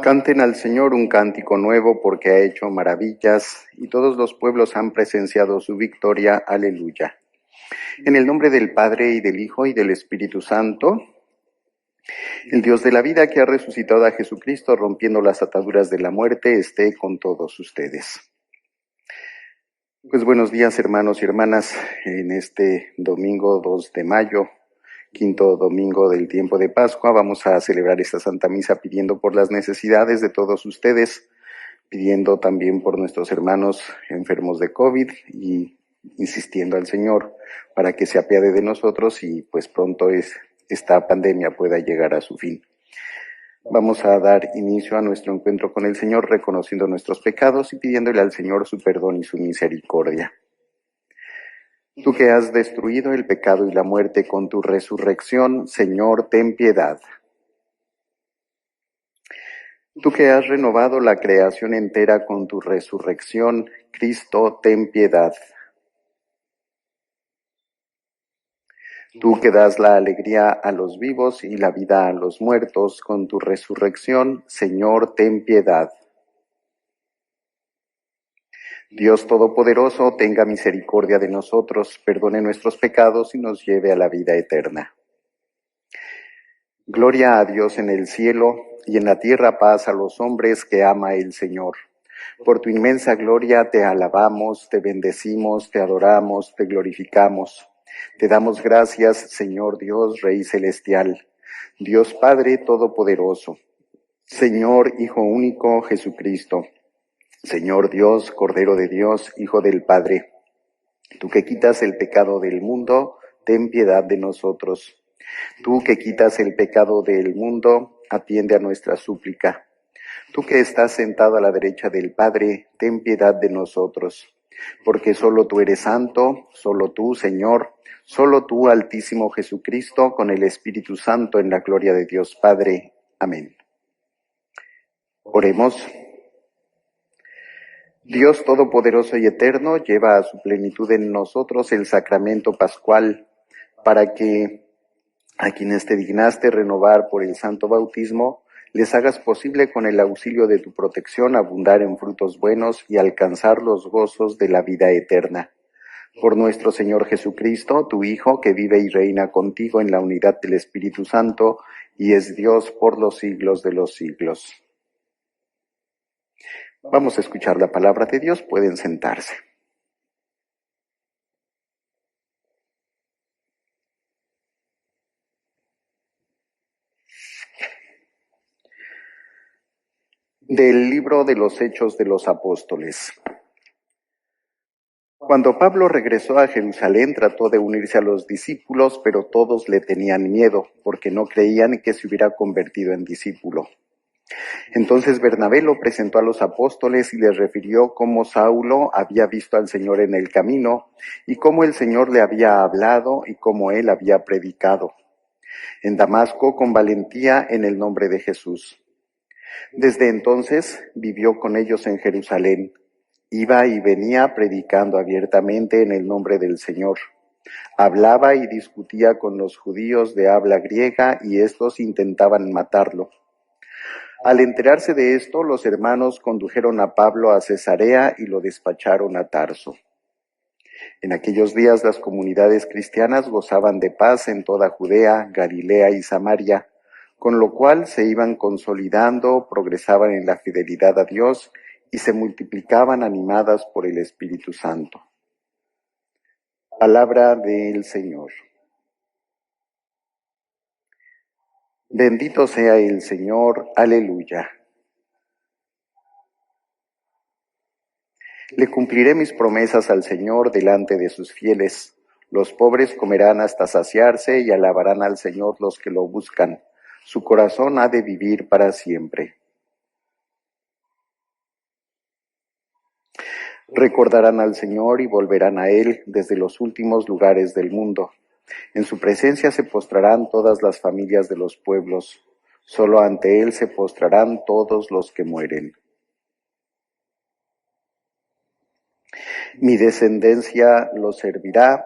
Canten al Señor un cántico nuevo porque ha hecho maravillas y todos los pueblos han presenciado su victoria. Aleluya. En el nombre del Padre y del Hijo y del Espíritu Santo, el Dios de la vida que ha resucitado a Jesucristo rompiendo las ataduras de la muerte, esté con todos ustedes. Pues buenos días, hermanos y hermanas, en este domingo 2 de mayo, quinto domingo del tiempo de Pascua, vamos a celebrar esta Santa Misa pidiendo por las necesidades de todos ustedes, pidiendo también por nuestros hermanos enfermos de COVID y insistiendo al Señor para que se apiade de nosotros y pues pronto esta pandemia pueda llegar a su fin. Vamos a dar inicio a nuestro encuentro con el Señor reconociendo nuestros pecados y pidiéndole al Señor su perdón y su misericordia. Tú que has destruido el pecado y la muerte con tu resurrección, Señor, ten piedad. Tú que has renovado la creación entera con tu resurrección, Cristo, ten piedad. Tú que das la alegría a los vivos y la vida a los muertos con tu resurrección, Señor, ten piedad. Dios Todopoderoso, tenga misericordia de nosotros, perdone nuestros pecados y nos lleve a la vida eterna. Gloria a Dios en el cielo y en la tierra paz a los hombres que ama el Señor. Por tu inmensa gloria te alabamos, te bendecimos, te adoramos, te glorificamos. Te damos gracias, Señor Dios, Rey Celestial, Dios Padre Todopoderoso, Señor Hijo Único Jesucristo, Señor Dios, Cordero de Dios, Hijo del Padre. Tú que quitas el pecado del mundo, ten piedad de nosotros. Tú que quitas el pecado del mundo, atiende a nuestra súplica. Tú que estás sentado a la derecha del Padre, ten piedad de nosotros. Porque solo tú eres santo, solo tú, Señor, solo tú, Altísimo Jesucristo, con el Espíritu Santo en la gloria de Dios Padre. Amén. Oremos. Dios Todopoderoso y Eterno, lleva a su plenitud en nosotros el sacramento pascual, para que a quienes te dignaste renovar por el santo bautismo, les hagas posible con el auxilio de tu protección abundar en frutos buenos y alcanzar los gozos de la vida eterna. Por nuestro Señor Jesucristo, tu Hijo, que vive y reina contigo en la unidad del Espíritu Santo, y es Dios por los siglos de los siglos. Vamos a escuchar la palabra de Dios, pueden sentarse. Del libro de los Hechos de los Apóstoles. Cuando Pablo regresó a Jerusalén, trató de unirse a los discípulos, pero todos le tenían miedo, porque no creían que se hubiera convertido en discípulo. Entonces Bernabé lo presentó a los apóstoles y les refirió cómo Saulo había visto al Señor en el camino, y cómo el Señor le había hablado y cómo él había predicado en Damasco con valentía en el nombre de Jesús. Desde entonces vivió con ellos en Jerusalén. Iba y venía predicando abiertamente en el nombre del Señor. Hablaba y discutía con los judíos de habla griega y estos intentaban matarlo. Al enterarse de esto, los hermanos condujeron a Pablo a Cesarea y lo despacharon a Tarso. En aquellos días las comunidades cristianas gozaban de paz en toda Judea, Galilea y Samaria, con lo cual se iban consolidando, progresaban en la fidelidad a Dios y se multiplicaban animadas por el Espíritu Santo. Palabra del Señor. Bendito sea el Señor, aleluya. Le cumpliré mis promesas al Señor delante de sus fieles. Los pobres comerán hasta saciarse y alabarán al Señor los que lo buscan. Su corazón ha de vivir para siempre. Recordarán al Señor y volverán a Él desde los últimos lugares del mundo. En su presencia se postrarán todas las familias de los pueblos. Solo ante Él se postrarán todos los que mueren. Mi descendencia lo servirá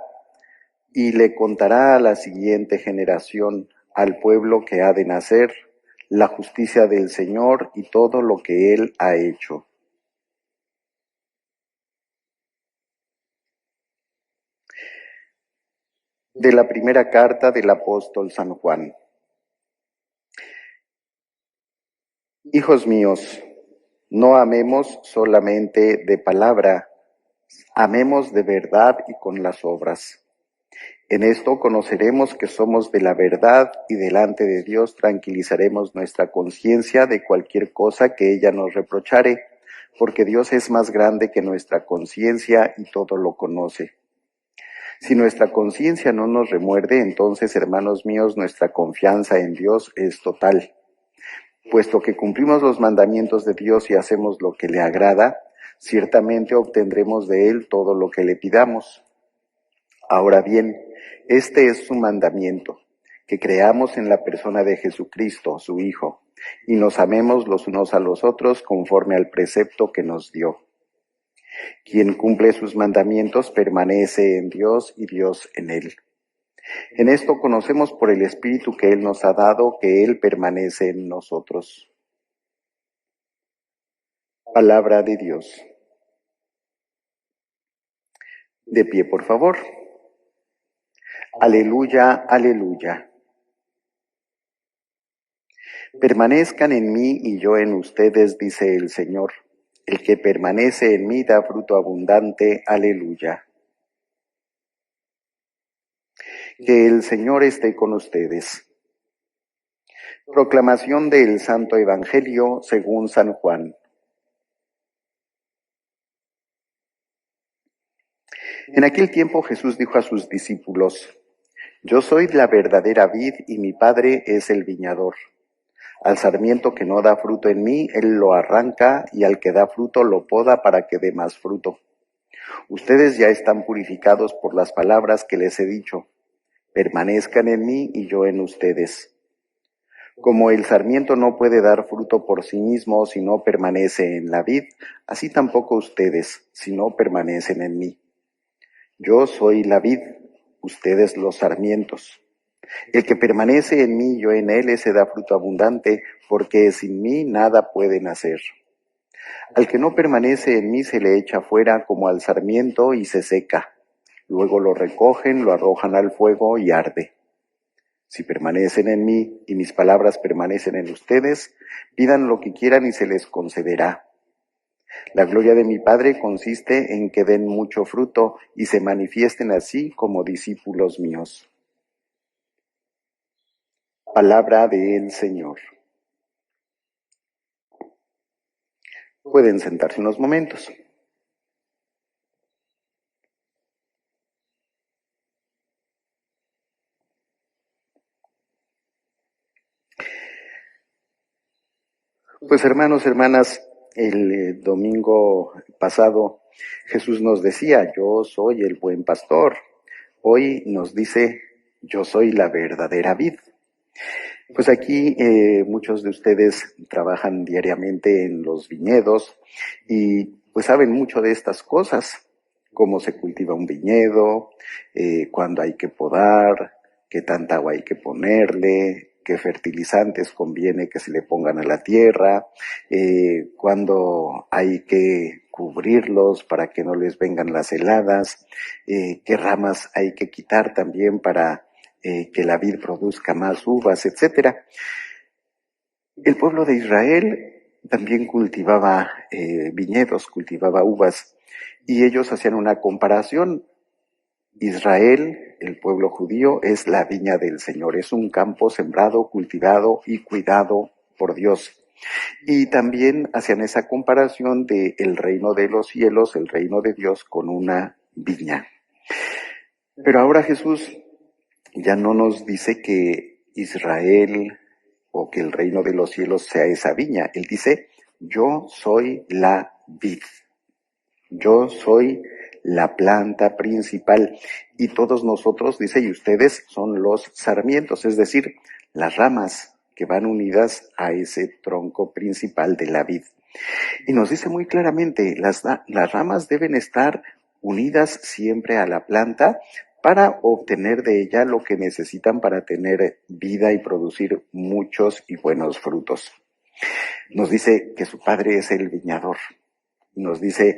y le contará a la siguiente generación, al pueblo que ha de nacer, la justicia del Señor y todo lo que Él ha hecho. De la primera carta del apóstol San Juan. Hijos míos, no amemos solamente de palabra, amemos de verdad y con las obras. En esto conoceremos que somos de la verdad y delante de Dios tranquilizaremos nuestra conciencia de cualquier cosa que ella nos reprochare, porque Dios es más grande que nuestra conciencia y todo lo conoce. Si nuestra conciencia no nos remuerde, entonces, hermanos míos, nuestra confianza en Dios es total. Puesto que cumplimos los mandamientos de Dios y hacemos lo que le agrada, ciertamente obtendremos de Él todo lo que le pidamos. Ahora bien, este es su mandamiento, que creamos en la persona de Jesucristo, su Hijo, y nos amemos los unos a los otros conforme al precepto que nos dio. Quien cumple sus mandamientos permanece en Dios y Dios en él. En esto conocemos por el Espíritu que Él nos ha dado, que Él permanece en nosotros. Palabra de Dios. De pie, por favor. Aleluya, aleluya. Permanezcan en mí y yo en ustedes, dice el Señor. El que permanece en mí da fruto abundante. Aleluya. Que el Señor esté con ustedes. Proclamación del Santo Evangelio según San Juan. En aquel tiempo Jesús dijo a sus discípulos: Yo soy la verdadera vid y mi Padre es el viñador. Al sarmiento que no da fruto en mí, Él lo arranca, y al que da fruto lo poda para que dé más fruto. Ustedes ya están purificados por las palabras que les he dicho. Permanezcan en mí y yo en ustedes. Como el sarmiento no puede dar fruto por sí mismo si no permanece en la vid, así tampoco ustedes, si no permanecen en mí. Yo soy la vid, ustedes los sarmientos. El que permanece en mí y yo en él, ese da fruto abundante, porque sin mí nada pueden hacer. Al que no permanece en mí se le echa fuera como al sarmiento y se seca. Luego lo recogen, lo arrojan al fuego y arde. Si permanecen en mí y mis palabras permanecen en ustedes, pidan lo que quieran y se les concederá. La gloria de mi Padre consiste en que den mucho fruto y se manifiesten así como discípulos míos. Palabra del Señor. Pueden sentarse unos momentos. Pues hermanos, hermanas, el domingo pasado Jesús nos decía: yo soy el buen pastor. Hoy nos dice: yo soy la verdadera vid. Pues aquí muchos de ustedes trabajan diariamente en los viñedos y pues saben mucho de estas cosas: cómo se cultiva un viñedo, cuándo hay que podar, qué tanta agua hay que ponerle, qué fertilizantes conviene que se le pongan a la tierra, cuándo hay que cubrirlos para que no les vengan las heladas, qué ramas hay que quitar también para que la vid produzca más uvas, etcétera. El pueblo de Israel también cultivaba viñedos, cultivaba uvas, y ellos hacían una comparación. Israel, el pueblo judío, es la viña del Señor, es un campo sembrado, cultivado y cuidado por Dios. Y también hacían esa comparación de el reino de los cielos, el reino de Dios, con una viña. Pero ahora Jesús ya no nos dice que Israel o que el reino de los cielos sea esa viña. Él dice: yo soy la vid. Yo soy la planta principal y todos nosotros, dice, y ustedes son los sarmientos, es decir, las ramas que van unidas a ese tronco principal de la vid. Y nos dice muy claramente, las ramas deben estar unidas siempre a la planta para obtener de ella lo que necesitan para tener vida y producir muchos y buenos frutos. Nos dice que su padre es el viñador. Nos dice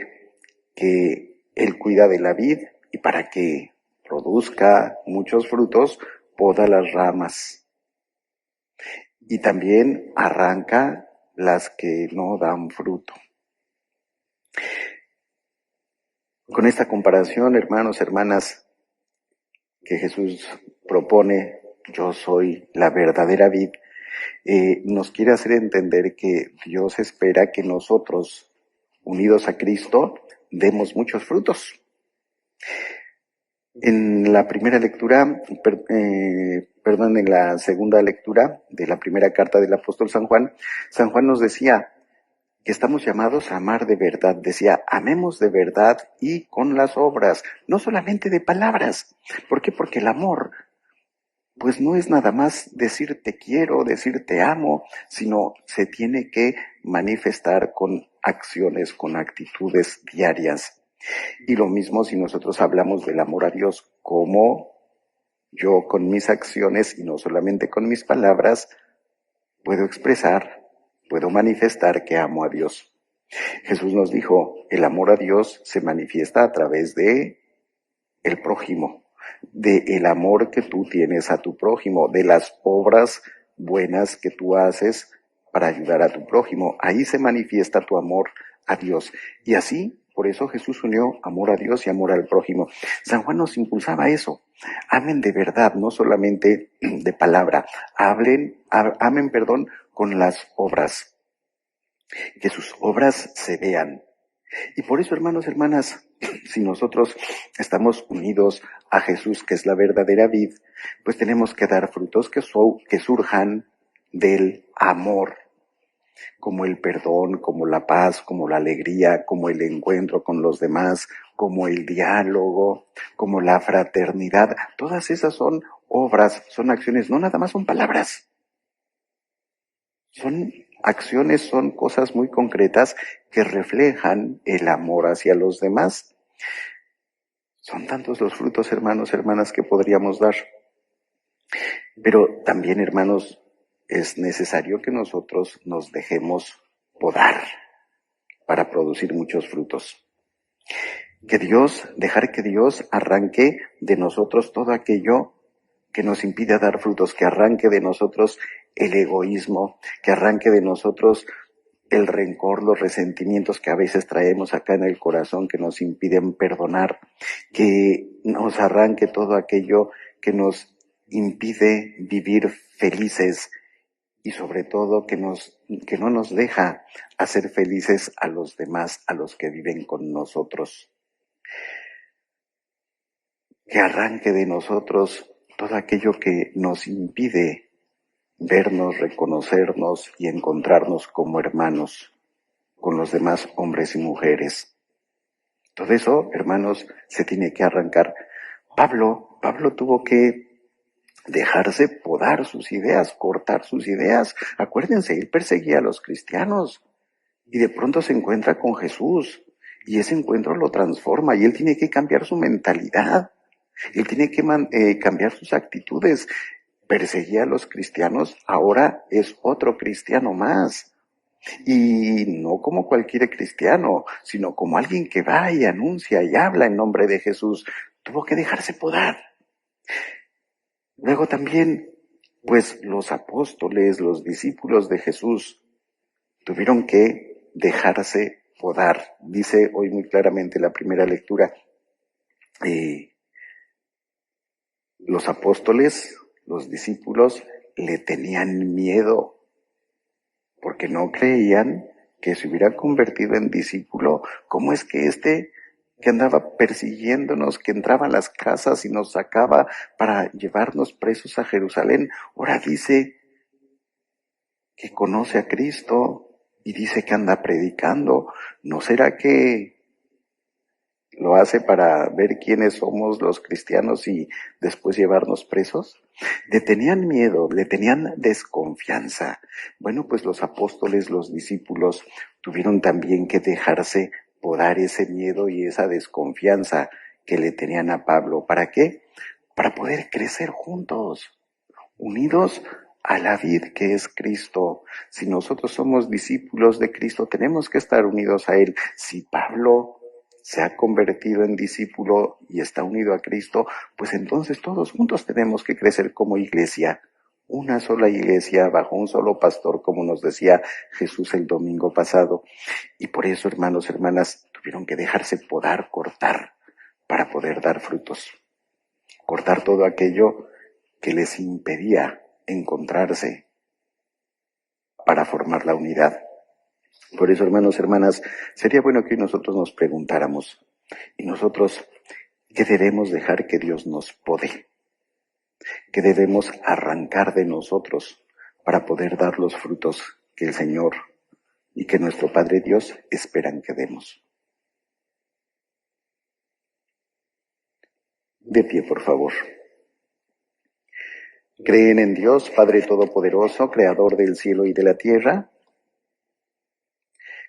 que él cuida de la vid y para que produzca muchos frutos, poda las ramas. Y también arranca las que no dan fruto. Con esta comparación, hermanos, hermanas, que Jesús propone, yo soy la verdadera vid, nos quiere hacer entender que Dios espera que nosotros, unidos a Cristo, demos muchos frutos. En la primera lectura, en la segunda lectura de la primera carta del apóstol San Juan nos decía que estamos llamados a amar de verdad. Decía, amemos de verdad y con las obras, no solamente de palabras. ¿Por qué? Porque el amor, pues no es nada más decir te quiero, decir te amo, sino se tiene que manifestar con acciones, con actitudes diarias. Y lo mismo si nosotros hablamos del amor a Dios, como yo con mis acciones y no solamente con mis palabras, puedo expresar, puedo manifestar que amo a Dios. Jesús nos dijo, el amor a Dios se manifiesta a través de el prójimo, de el amor que tú tienes a tu prójimo, de las obras buenas que tú haces para ayudar a tu prójimo. Ahí se manifiesta tu amor a Dios. Y así, por eso Jesús unió amor a Dios y amor al prójimo. San Juan nos impulsaba eso. Amen de verdad, no solamente de palabra. Amen, con las obras. Que sus obras se vean. Y por eso, hermanos, hermanas, si nosotros estamos unidos a Jesús, que es la verdadera vid, pues tenemos que dar frutos que surjan del amor, como el perdón, como la paz, como la alegría, como el encuentro con los demás, como el diálogo, como la fraternidad. Todas esas son obras, son acciones, no nada más son palabras. Son acciones, son cosas muy concretas que reflejan el amor hacia los demás. Son tantos los frutos, hermanos, hermanas, que podríamos dar. Pero también, hermanos, es necesario que nosotros nos dejemos podar para producir muchos frutos. Dejar que Dios arranque de nosotros todo aquello que nos impide dar frutos, que arranque de nosotros el egoísmo, que arranque de nosotros el rencor, los resentimientos que a veces traemos acá en el corazón que nos impiden perdonar, que nos arranque todo aquello que nos impide vivir felices y sobre todo que no nos deja hacer felices a los demás, a los que viven con nosotros. Que arranque de nosotros todo aquello que nos impide vernos, reconocernos y encontrarnos como hermanos con los demás hombres y mujeres. Todo eso, hermanos, se tiene que arrancar. Pablo tuvo que dejarse podar sus ideas, cortar sus ideas. Acuérdense, él perseguía a los cristianos y de pronto se encuentra con Jesús y ese encuentro lo transforma y él tiene que cambiar su mentalidad. Él tiene que cambiar sus actitudes. Perseguía a los cristianos, ahora es otro cristiano más. Y no como cualquier cristiano, sino como alguien que va y anuncia y habla en nombre de Jesús. Tuvo que dejarse podar. Luego también, pues los apóstoles, los discípulos de Jesús, tuvieron que dejarse podar. Dice hoy muy claramente la primera lectura, los apóstoles, los discípulos, le tenían miedo porque no creían que se hubiera convertido en discípulo. ¿Cómo es que que andaba persiguiéndonos, que entraba a las casas y nos sacaba para llevarnos presos a Jerusalén, ahora dice que conoce a Cristo y dice que anda predicando? ¿No será que lo hace para ver quiénes somos los cristianos y después llevarnos presos? Le tenían miedo, le tenían desconfianza. Bueno, pues los apóstoles, los discípulos, tuvieron también que dejarse podar ese miedo y esa desconfianza que le tenían a Pablo. ¿Para qué? Para poder crecer juntos, unidos a la vid que es Cristo. Si nosotros somos discípulos de Cristo, tenemos que estar unidos a Él. Si Pablo se ha convertido en discípulo y está unido a Cristo, pues entonces todos juntos tenemos que crecer como iglesia. Una sola iglesia bajo un solo pastor, como nos decía Jesús el domingo pasado. Y por eso, hermanos, hermanas, tuvieron que dejarse podar, cortar, para poder dar frutos. Cortar todo aquello que les impedía encontrarse para formar la unidad. Por eso, hermanos, hermanas, sería bueno que nosotros nos preguntáramos, ¿y nosotros qué debemos dejar que Dios nos pode? ¿Qué debemos arrancar de nosotros para poder dar los frutos que el Señor y que nuestro Padre Dios esperan que demos? De pie, por favor. ¿Creen en Dios, Padre Todopoderoso, Creador del cielo y de la tierra?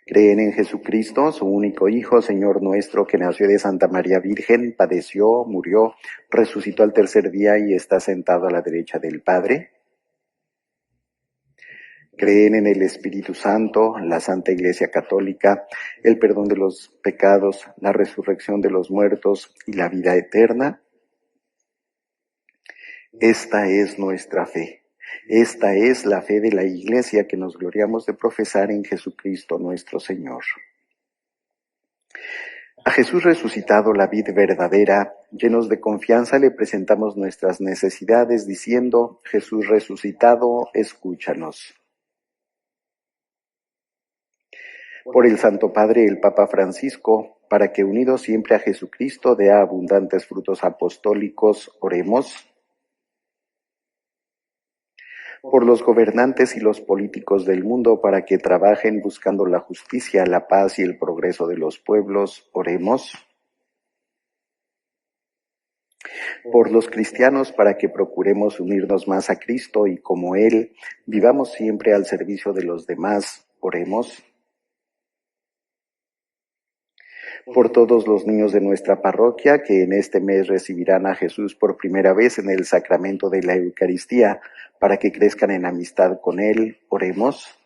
¿Creen en Jesucristo, su único Hijo, Señor nuestro, que nació de Santa María Virgen, padeció, murió, resucitó al tercer día y está sentado a la derecha del Padre? ¿Creen en el Espíritu Santo, la Santa Iglesia Católica, el perdón de los pecados, la resurrección de los muertos y la vida eterna? Esta es nuestra fe. Esta es la fe de la Iglesia que nos gloriamos de profesar en Jesucristo nuestro Señor. A Jesús resucitado, la vid verdadera, llenos de confianza le presentamos nuestras necesidades diciendo: Jesús resucitado, escúchanos. Por el Santo Padre, el Papa Francisco, para que unido siempre a Jesucristo dé abundantes frutos apostólicos, oremos. Por los gobernantes y los políticos del mundo, para que trabajen buscando la justicia, la paz y el progreso de los pueblos, oremos. Por los cristianos, para que procuremos unirnos más a Cristo y como Él, vivamos siempre al servicio de los demás, oremos. Por todos los niños de nuestra parroquia que en este mes recibirán a Jesús por primera vez en el sacramento de la Eucaristía, para que crezcan en amistad con Él, oremos.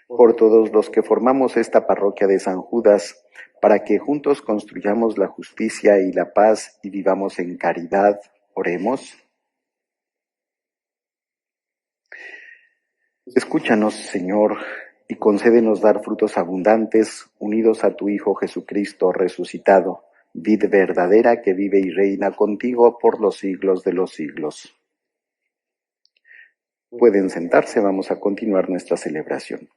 Por todos los que formamos esta parroquia de San Judas, para que juntos construyamos la justicia y la paz y vivamos en caridad, oremos. Escúchanos, Señor, y concédenos dar frutos abundantes, unidos a tu Hijo Jesucristo resucitado, vid verdadera que vive y reina contigo por los siglos de los siglos. Pueden sentarse, vamos a continuar nuestra celebración.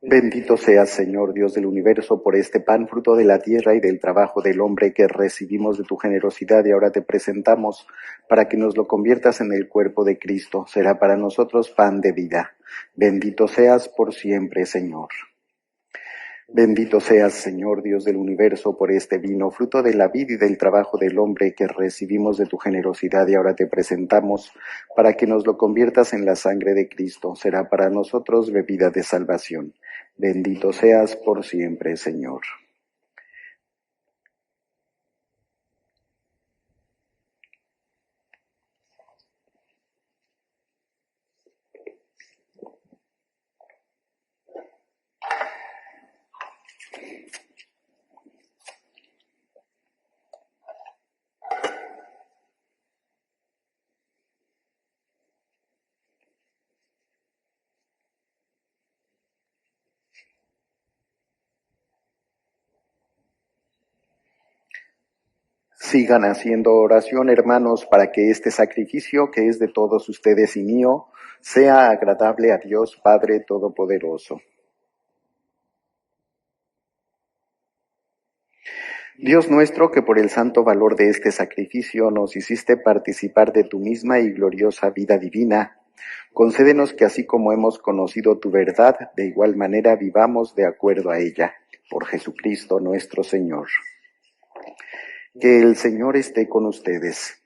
Bendito seas, Señor Dios del universo, por este pan, fruto de la tierra y del trabajo del hombre que recibimos de tu generosidad y ahora te presentamos para que nos lo conviertas en el cuerpo de Cristo. Será para nosotros pan de vida. Bendito seas por siempre, Señor. Bendito seas, Señor Dios del universo, por este vino, fruto de la vid y del trabajo del hombre que recibimos de tu generosidad y ahora te presentamos para que nos lo conviertas en la sangre de Cristo. Será para nosotros bebida de salvación. Bendito seas por siempre, Señor. Sigan haciendo oración, hermanos, para que este sacrificio, que es de todos ustedes y mío, sea agradable a Dios Padre Todopoderoso. Dios nuestro, que por el santo valor de este sacrificio nos hiciste participar de tu misma y gloriosa vida divina, concédenos que así como hemos conocido tu verdad, de igual manera vivamos de acuerdo a ella. Por Jesucristo nuestro Señor. Que el Señor esté con ustedes.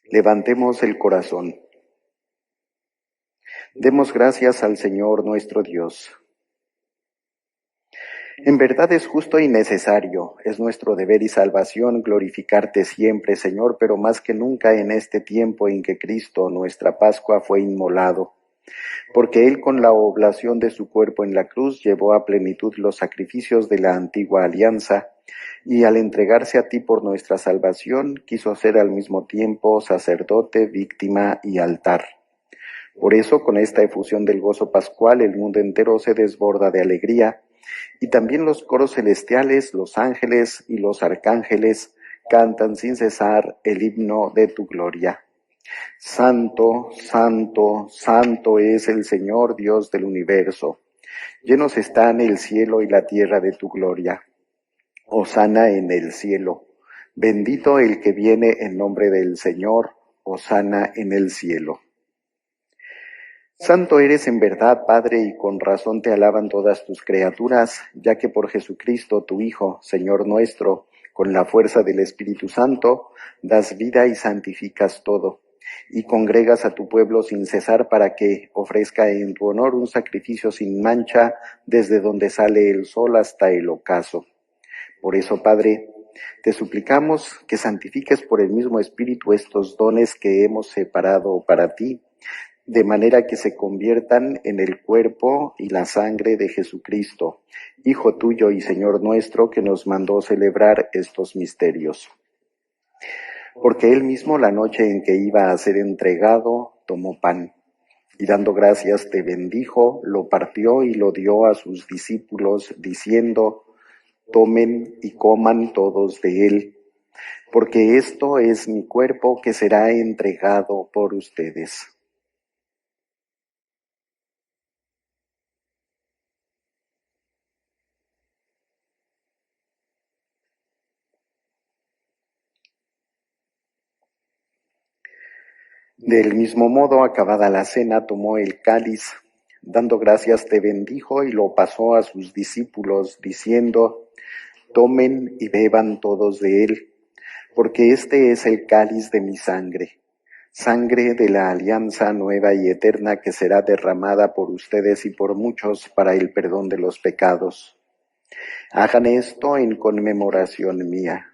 Levantemos el corazón. Demos gracias al Señor nuestro Dios. En verdad es justo y necesario, es nuestro deber y salvación glorificarte siempre, Señor, pero más que nunca en este tiempo en que Cristo, nuestra Pascua, fue inmolado, porque Él con la oblación de su cuerpo en la cruz llevó a plenitud los sacrificios de la antigua alianza, y al entregarse a ti por nuestra salvación, quiso ser al mismo tiempo sacerdote, víctima y altar. Por eso, con esta efusión del gozo pascual, el mundo entero se desborda de alegría, y también los coros celestiales, los ángeles y los arcángeles cantan sin cesar el himno de tu gloria. Santo, santo, santo es el Señor Dios del universo. Llenos están el cielo y la tierra de tu gloria. Hosana en el cielo. Bendito el que viene en nombre del Señor. Hosana en el cielo. Santo eres en verdad, Padre, y con razón te alaban todas tus criaturas, ya que por Jesucristo, tu Hijo, Señor nuestro, con la fuerza del Espíritu Santo, das vida y santificas todo, y congregas a tu pueblo sin cesar para que ofrezca en tu honor un sacrificio sin mancha desde donde sale el sol hasta el ocaso. Por eso, Padre, te suplicamos que santifiques por el mismo Espíritu estos dones que hemos separado para ti, de manera que se conviertan en el cuerpo y la sangre de Jesucristo, Hijo tuyo y Señor nuestro, que nos mandó celebrar estos misterios. Porque Él mismo, la noche en que iba a ser entregado, tomó pan, y dando gracias te bendijo, lo partió y lo dio a sus discípulos, diciendo: tomen y coman todos de él, porque esto es mi cuerpo que será entregado por ustedes. Del mismo modo, acabada la cena, tomó el cáliz, dando gracias te bendijo y lo pasó a sus discípulos, diciendo: tomen y beban todos de él, porque este es el cáliz de mi sangre, sangre de la alianza nueva y eterna que será derramada por ustedes y por muchos para el perdón de los pecados. Hagan esto en conmemoración mía.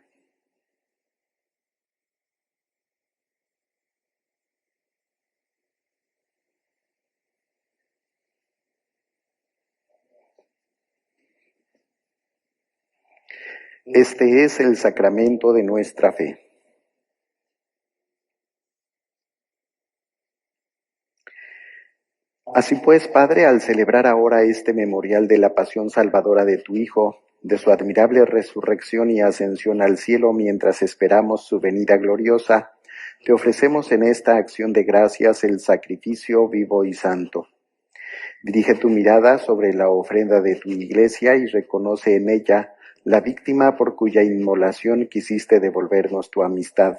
Este es el sacramento de nuestra fe. Así pues, Padre, al celebrar ahora este memorial de la pasión salvadora de tu Hijo, de su admirable resurrección y ascensión al cielo mientras esperamos su venida gloriosa, te ofrecemos en esta acción de gracias el sacrificio vivo y santo. Dirige tu mirada sobre la ofrenda de tu Iglesia y reconoce en ella la víctima por cuya inmolación quisiste devolvernos tu amistad,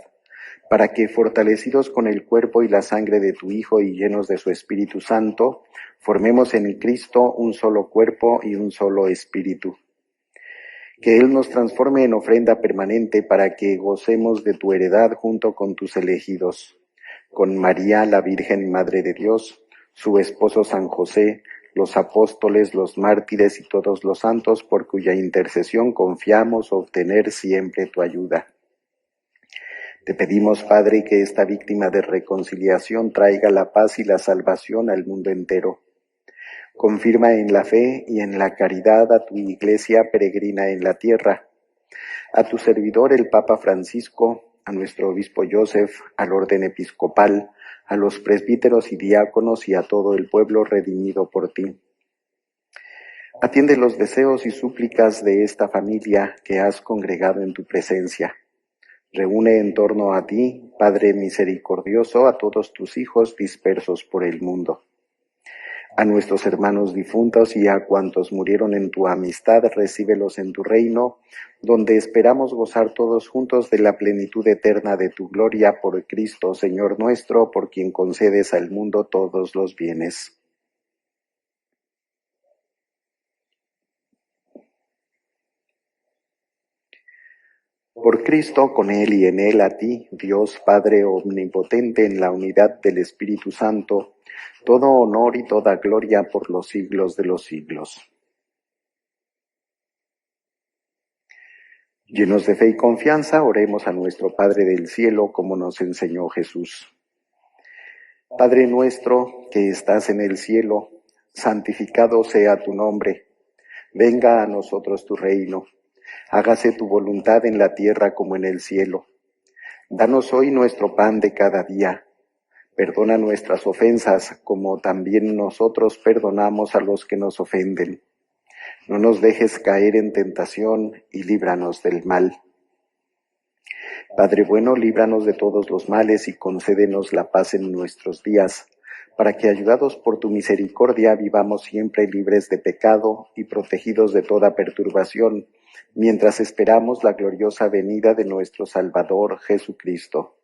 para que, fortalecidos con el cuerpo y la sangre de tu Hijo y llenos de su Espíritu Santo, formemos en Cristo un solo cuerpo y un solo espíritu. Que Él nos transforme en ofrenda permanente para que gocemos de tu heredad junto con tus elegidos, con María, la Virgen Madre de Dios, su esposo San José, los apóstoles, los mártires y todos los santos, por cuya intercesión confiamos obtener siempre tu ayuda. Te pedimos, Padre, que esta víctima de reconciliación traiga la paz y la salvación al mundo entero. Confirma en la fe y en la caridad a tu Iglesia peregrina en la tierra, a tu servidor el Papa Francisco, a nuestro obispo Joseph, al orden episcopal, a los presbíteros y diáconos y a todo el pueblo redimido por ti. Atiende los deseos y súplicas de esta familia que has congregado en tu presencia. Reúne en torno a ti, Padre misericordioso, a todos tus hijos dispersos por el mundo. A nuestros hermanos difuntos y a cuantos murieron en tu amistad, recíbelos en tu reino, donde esperamos gozar todos juntos de la plenitud eterna de tu gloria por Cristo, Señor nuestro, por quien concedes al mundo todos los bienes. Por Cristo, con Él y en Él, a ti, Dios Padre omnipotente, en la unidad del Espíritu Santo, todo honor y toda gloria por los siglos de los siglos. Llenos de fe y confianza, oremos a nuestro Padre del cielo, como nos enseñó Jesús. Padre nuestro que estás en el cielo, santificado sea tu nombre. Venga a nosotros tu reino. Hágase tu voluntad en la tierra como en el cielo. Danos hoy nuestro pan de cada día. Perdona nuestras ofensas, como también nosotros perdonamos a los que nos ofenden. No nos dejes caer en tentación y líbranos del mal. Padre bueno, líbranos de todos los males y concédenos la paz en nuestros días, para que, ayudados por tu misericordia, vivamos siempre libres de pecado y protegidos de toda perturbación, mientras esperamos la gloriosa venida de nuestro Salvador Jesucristo.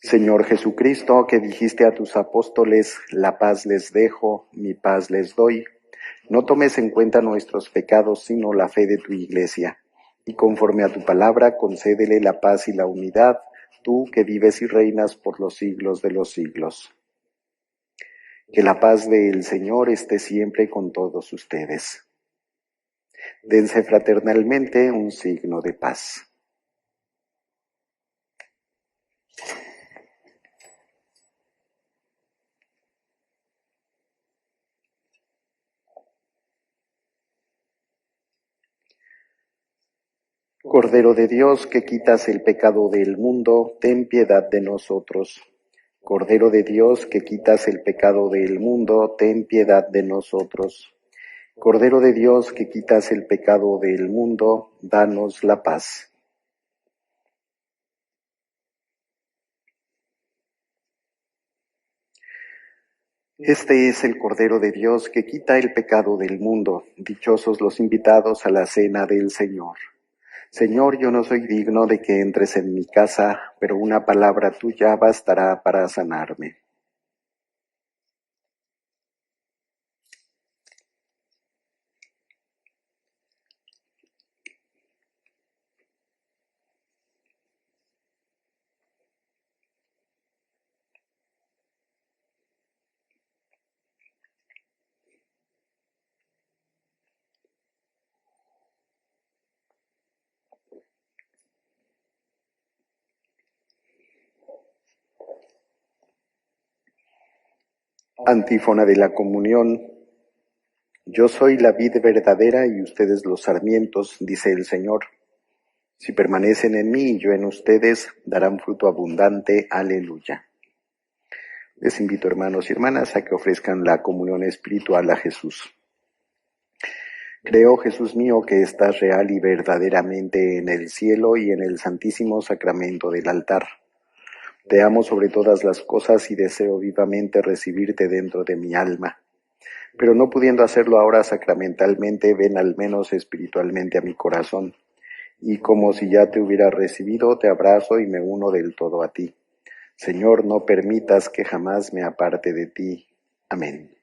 Señor Jesucristo, que dijiste a tus apóstoles, la paz les dejo, mi paz les doy, no tomes en cuenta nuestros pecados, sino la fe de tu Iglesia, y conforme a tu palabra, concédele la paz y la unidad, tú que vives y reinas por los siglos de los siglos. Que la paz del Señor esté siempre con todos ustedes. Dense fraternalmente un signo de paz. Cordero de Dios, que quitas el pecado del mundo, ten piedad de nosotros. Cordero de Dios, que quitas el pecado del mundo, ten piedad de nosotros. Cordero de Dios, que quitas el pecado del mundo, danos la paz. Este es el Cordero de Dios que quita el pecado del mundo. Dichosos los invitados a la cena del Señor. Señor, yo no soy digno de que entres en mi casa, pero una palabra tuya bastará para sanarme. Antífona de la comunión. Yo soy la vid verdadera y ustedes los sarmientos, dice el Señor. Si permanecen en mí y yo en ustedes, darán fruto abundante. Aleluya. Les invito, hermanos y hermanas, a que ofrezcan la comunión espiritual a Jesús. Creo, Jesús mío, que estás real y verdaderamente en el cielo y en el santísimo sacramento del altar. Te amo sobre todas las cosas y deseo vivamente recibirte dentro de mi alma. Pero no pudiendo hacerlo ahora sacramentalmente, ven al menos espiritualmente a mi corazón. Y como si ya te hubiera recibido, te abrazo y me uno del todo a ti. Señor, no permitas que jamás me aparte de ti. Amén.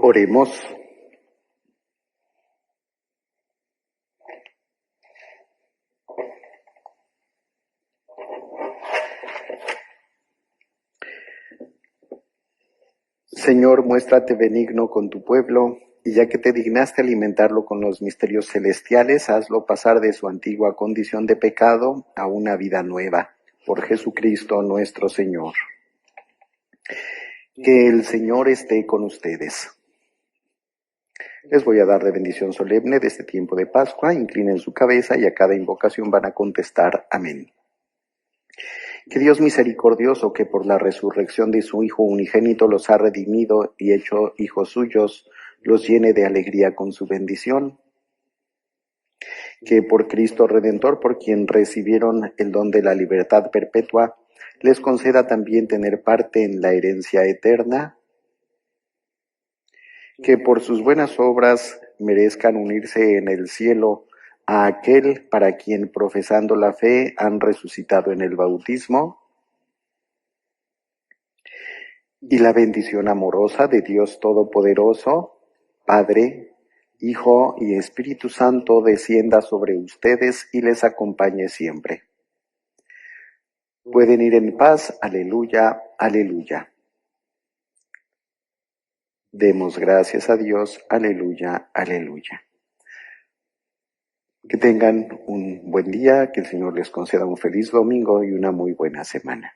Oremos. Señor, muéstrate benigno con tu pueblo, y ya que te dignaste alimentarlo con los misterios celestiales, hazlo pasar de su antigua condición de pecado a una vida nueva. Por Jesucristo nuestro Señor. Que el Señor esté con ustedes. Les voy a dar de bendición solemne de este tiempo de Pascua. Inclinen su cabeza y a cada invocación van a contestar amén. Que Dios misericordioso, que por la resurrección de su Hijo unigénito los ha redimido y hecho hijos suyos, los llene de alegría con su bendición. Que por Cristo Redentor, por quien recibieron el don de la libertad perpetua, les conceda también tener parte en la herencia eterna. Que por sus buenas obras merezcan unirse en el cielo a aquel para quien, profesando la fe, han resucitado en el bautismo. Y la bendición amorosa de Dios Todopoderoso, Padre, Hijo y Espíritu Santo, descienda sobre ustedes y les acompañe siempre. Pueden ir en paz. Aleluya, aleluya. Demos gracias a Dios. Aleluya, aleluya. Que tengan un buen día, que el Señor les conceda un feliz domingo y una muy buena semana.